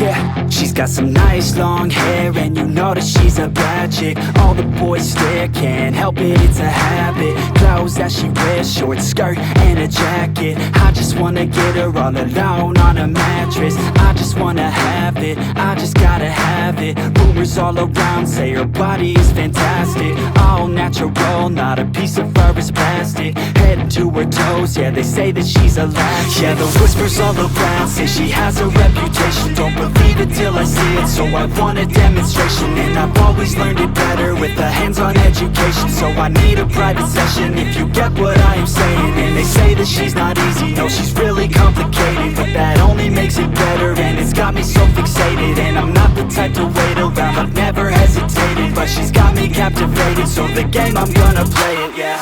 Yeah, she's got some nice long hair, and you know that she's a bad chick. All the boys stare, can't help it, it's a habit. Clothes that she wears, short skirt and a jacket. I just wanna get her all alone on a mattress. I just wanna have it, I just gotta have it. Rumors all around say her body is fantastic. All natural, not a piece of fur is plastic. Head to her toes, yeah, they say that she's a latch. Yeah, the whispers all around say she has a reputation. Don't believe it till I see it, so I want a demonstration. And I've always learned it better with a hands-on education. So I need a private session if you get what I am saying. And they say that she's not easy, no, she's really complicated. But that only makes it better, and it's got me so fixated. And I'm not the type to wait around, I've never hesitated. But she's got me captivated, so the game, I'm gonna play it, yeah.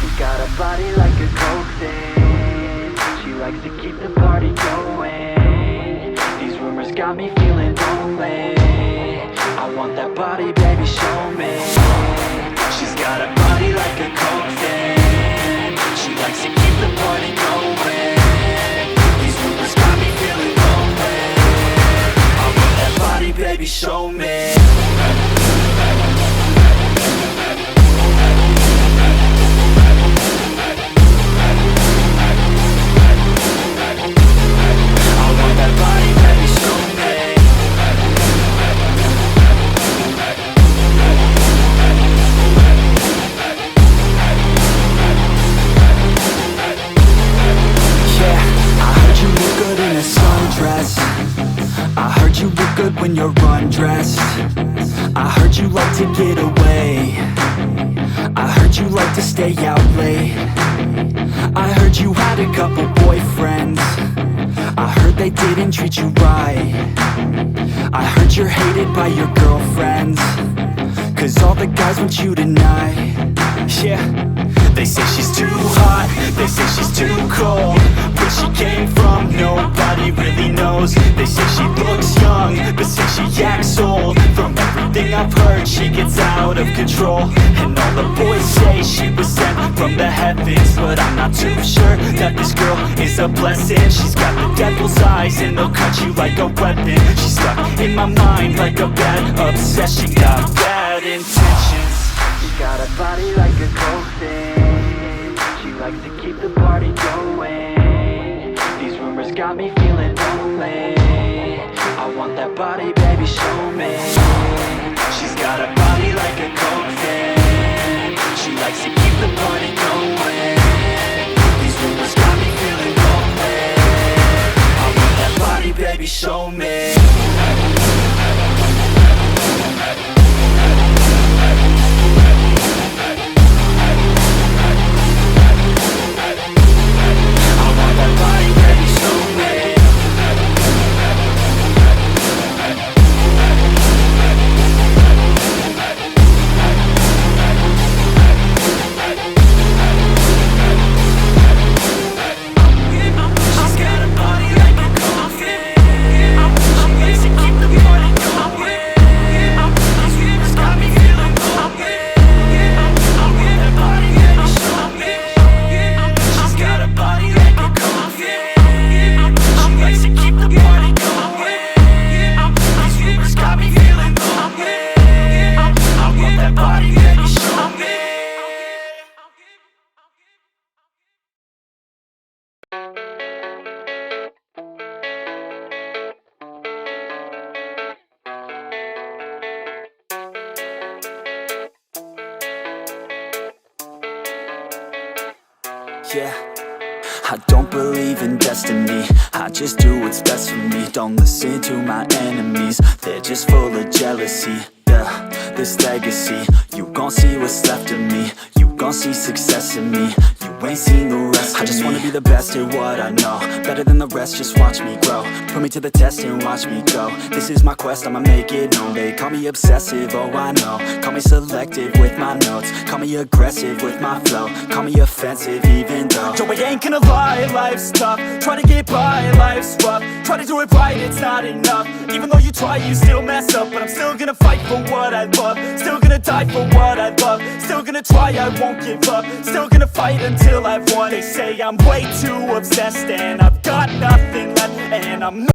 She got a body like a coke thing. She likes to keep the party going. These rumors got me feeling lonely. I want that body, baby, show me. She's got a body like a coke thing. She likes to keep the party going. These rumors got me feeling lonely. I want that body, baby, show me. I heard you look good when you're undressed. I heard you like to get away. I heard you like to stay out late. I heard you had a couple boyfriends. I heard they didn't treat you right. I heard you're hated by your girlfriends, 'cause all the guys want you tonight. Yeah, they say she's too hot, they say she's too cold. Where she came from, nobody really knows. They say she looks young, but say she acts old. From everything I've heard, she gets out of control. And all the boys say she was sent from the heavens, but I'm not too sure that this girl is a blessing. She's got the devil's eyes, and they'll cut you like a weapon. She's stuck in my mind like a bad obsession. Got bad intentions. She's got a body like a coke thing. She likes to keep the party going. These rumors got me feeling lonely. I want that body, baby, show me. She's got a body like a coke thing. She likes to keep the party going. These rumors got me feeling lonely. I want that body, baby, show me. Yeah, I don't believe in destiny, I just do what's best for me. Don't listen to my enemies, they're just full of jealousy. Yeah, this legacy, you gon' see what's left of me. You gon' see success in me, you ain't seen the rest of me. I just wanna be the best at what I know, better than the rest, just watch me grow. Put me to the test and watch me go. This is my quest, I'ma make it known. They call me obsessive, oh I know. Call me selective with my notes, call me aggressive with my flow. Call me offensive even though Joe, I ain't gonna lie, life's tough. Try to get by, life's rough. Try to do it right, it's not enough. Even though you try, you still mess up. But I'm still gonna fight for what I love. Still gonna die for what I love. Still gonna try, I won't give up. Still gonna fight until I've won. They say I'm way too obsessed and I've got nothing left, and I'm not